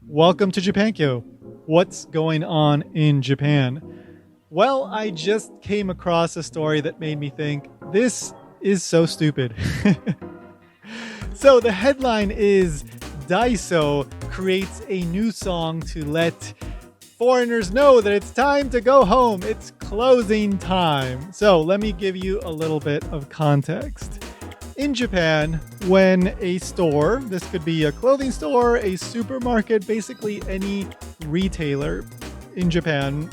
Welcome to Japankyo. What's going on in Japan? Well, I just came across a story that made me think, this is so stupid. So the headline is Daiso creates a new song to let foreigners know that it's time to go home. It's closing time. So let me give you a little bit of context. In Japan, when a store, this could be a clothing store, a supermarket, basically any retailer in Japan,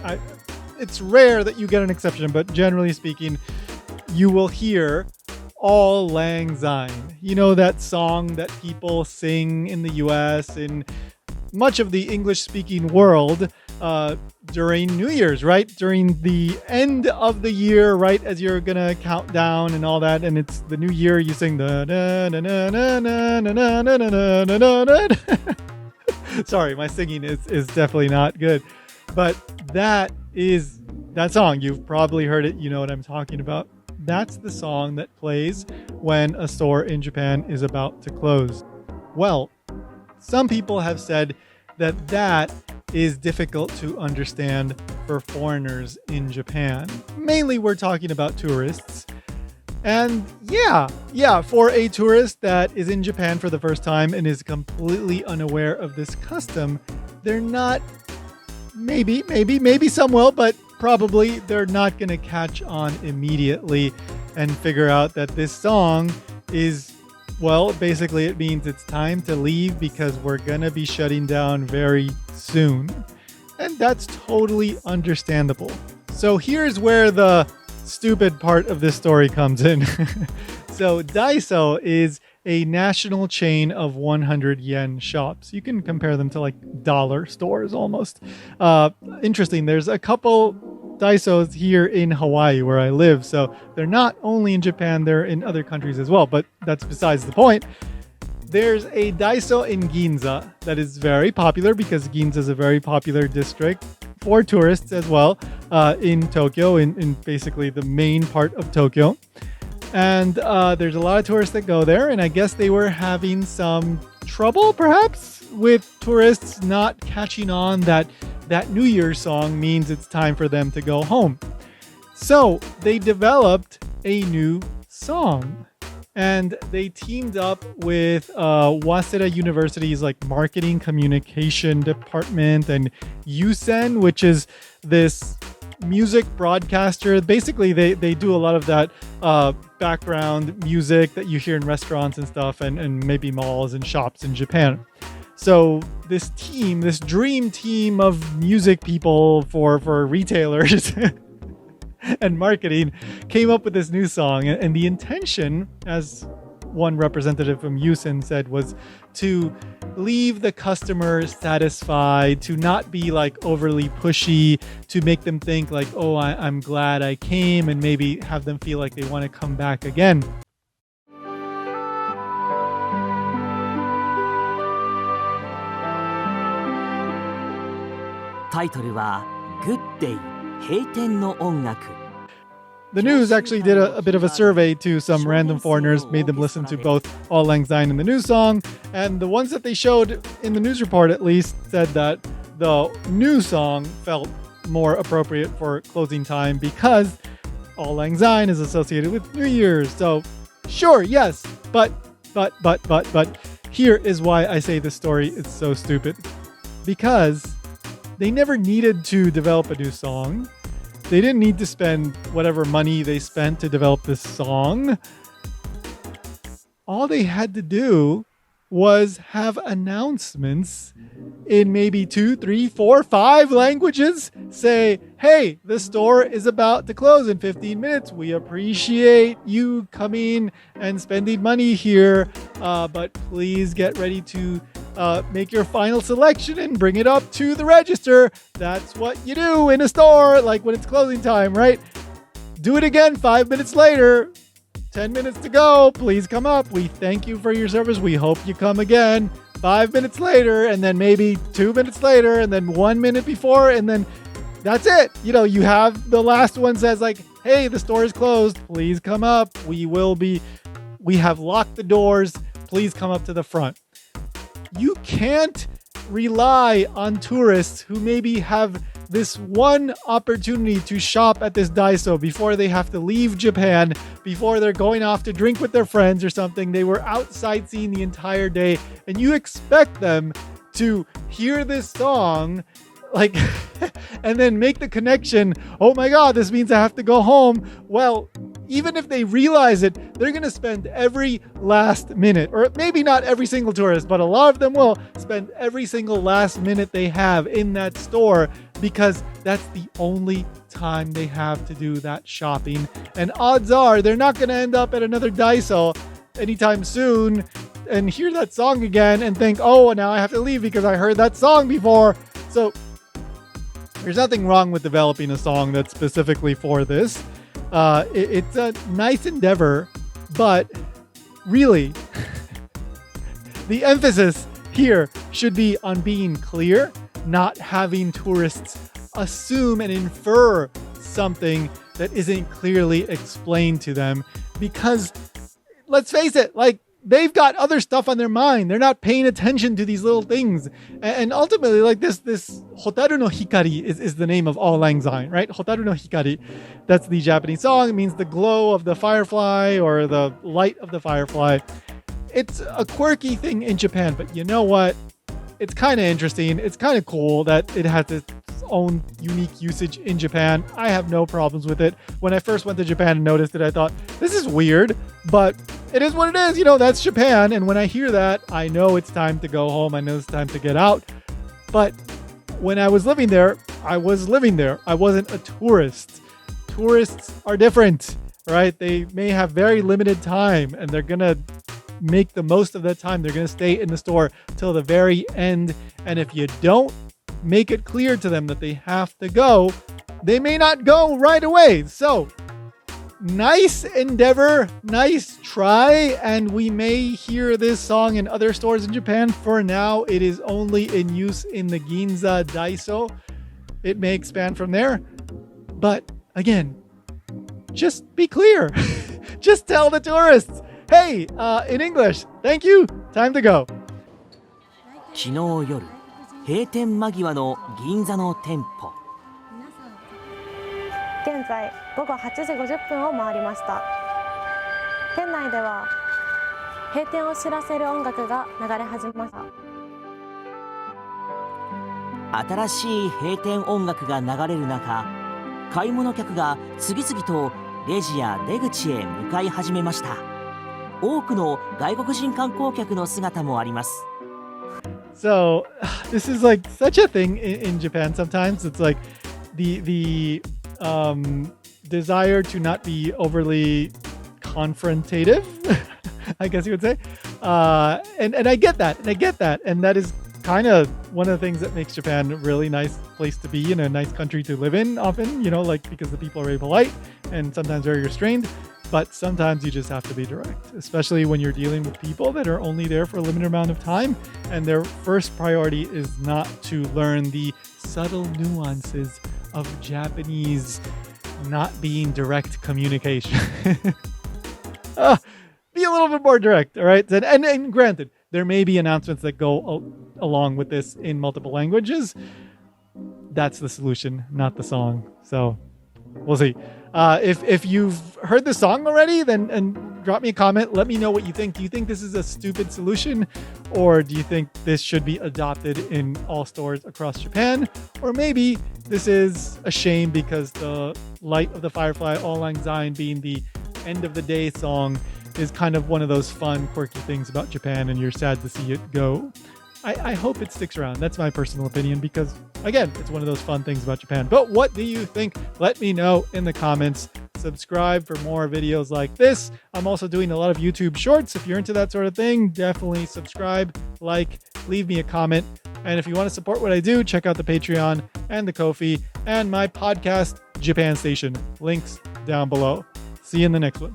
it's rare that you get an exception, but generally speaking, you will hear All Lang Syne. You know that song that people sing in the US, in much of the English-speaking world, during New Year's, right? During the end of the year, right? As you're gonna count down and all that, and it's the new year, you sing the na na na na na na na na na na. Sorry, my singing is definitely not good. But that song. You've probably heard it, you know what I'm talking about. That's the song that plays when a store in Japan is about to close. Well, some people have said that is difficult to understand for foreigners in Japan. Mainly we're talking about tourists. And yeah, for a tourist that is in Japan for the first time and is completely unaware of this custom, they're not, maybe some will, but probably they're not going to catch on immediately and figure out that this song is, well, basically it means it's time to leave because we're going to be shutting down very soon. And that's totally understandable. So here's where the stupid part of this story comes in. So Daiso is a national chain of 100 yen shops. You can compare them to like dollar stores almost. Interesting, there's a couple Daisos here in Hawaii where I live. So they're not only in Japan, they're in other countries as well, but that's besides the point. There's a Daiso in Ginza that is very popular because Ginza is a very popular district for tourists as well in Tokyo, in basically the main part of Tokyo. And there's a lot of tourists that go there, and I guess they were having some trouble perhaps with tourists not catching on that New Year's song means it's time for them to go home. So they developed a new song. And they teamed up with Waseda University's like marketing communication department and Yusen, which is this music broadcaster. Basically, they do a lot of that background music that you hear in restaurants and stuff, and maybe malls and shops in Japan. So this dream team of music people for retailers and marketing came up with this new song, and the intention, as one representative from Yusen said, was to leave the customer satisfied, to not be like overly pushy, to make them think like, oh, I'm glad I came, and maybe have them feel like they want to come back again. Title was Good Day 閉店の音楽. The news actually did a bit of a survey to some random foreigners, made them listen to both All Lang Syne and the new song, and the ones that they showed in the news report at least said that the new song felt more appropriate for closing time because All Lang Syne is associated with New Year's. So sure, yes, but here is why I say this story is so stupid. Because they never needed to develop a new song. They didn't need to spend whatever money they spent to develop this song. All they had to do was have announcements in maybe 2, 3, 4, 5 languages. Say, hey, the store is about to close in 15 minutes. We appreciate you coming and spending money here, but please get ready to make your final selection and bring it up to the register. That's what you do in a store, like when it's closing time, right? Do it again 5 minutes later. 10 minutes to go. Please come up. We thank you for your service. We hope you come again. 5 minutes later, and then maybe 2 minutes later, and then 1 minute before, and then that's it. You know, you have the last one says like, hey, the store is closed. Please come up. We have locked the doors. Please come up to the front. You can't rely on tourists who maybe have this one opportunity to shop at this Daiso before they have to leave Japan, before they're going off to drink with their friends or something. They were out sightseeing the entire day, and you expect them to hear this song like and then make the connection, oh my god, this means I have to go home. Well, even if they realize it, they're going to spend every last minute, or maybe not every single tourist, but a lot of them will spend every single last minute they have in that store, because that's the only time they have to do that shopping. And odds are they're not going to end up at another Daiso anytime soon and hear that song again and think, oh, now I have to leave because I heard that song before. So there's nothing wrong with developing a song that's specifically for this. It's a nice endeavor, but really, the emphasis here should be on being clear, not having tourists assume and infer something that isn't clearly explained to them. Because let's face it, like, they've got other stuff on their mind. They're not paying attention to these little things. And ultimately, like this Hotaru no Hikari is the name of Auld Lang Syne, right? Hotaru no Hikari. That's the Japanese song. It means the glow of the firefly or the light of the firefly. It's a quirky thing in Japan, but you know what? It's kind of interesting. It's kind of cool that it has its own unique usage in Japan. I have no problems with it. When I first went to Japan and noticed it, I thought, this is weird, but it is what it is. You know, that's Japan. And when I hear that, I know it's time to go home. I know it's time to get out. But when I was living there, I was living there. I wasn't a tourist. Tourists are different, right? They may have very limited time, and they're going to make the most of that time. They're going to stay in the store till the very end. And if you don't make it clear to them that they have to go, they may not go right away. So nice endeavor, nice try, and we may hear this song in other stores in Japan. For now, it is only in use in the Ginza Daiso. It may expand from there, but again, just be clear. Just tell the tourists, hey, in English, thank you, time to go. 昨日夜、閉店間際の銀座の店舗。現在午後8時50分を回りました。店内では閉店を知らせる音楽が流れ始めました。新しい閉店音楽が流れる中、買い物客が次々とレジや出口へ向かい始めました。多くの外国人観光客の姿もあります。So this is like such a thing in Japan sometimes. It's like the desire to not be overly confrontative, I guess you would say. And I get that. And that is kind of one of the things that makes Japan a really nice place to be and a nice country to live in often, you know, like because the people are very polite and sometimes very restrained. But sometimes you just have to be direct, especially when you're dealing with people that are only there for a limited amount of time. And their first priority is not to learn the subtle nuances of Japanese not being direct communication. Be a little bit more direct, all right? And granted, there may be announcements that go along with this in multiple languages. That's the solution, not the song. So we'll see. If you've heard the song already, then drop me a comment. Let me know what you think. Do you think this is a stupid solution? Or do you think this should be adopted in all stores across Japan? Or maybe this is a shame because the Light of the Firefly, Auld Lang Syne being the end of the day song is kind of one of those fun, quirky things about Japan, and you're sad to see it go. I hope it sticks around. That's my personal opinion because, again, it's one of those fun things about Japan. But what do you think? Let me know in the comments. Subscribe for more videos like this. I'm also doing a lot of YouTube shorts. If you're into that sort of thing, definitely subscribe, like, leave me a comment. And if you want to support what I do, check out the Patreon and the Ko-fi and my podcast, Japan Station. Links down below. See you in the next one.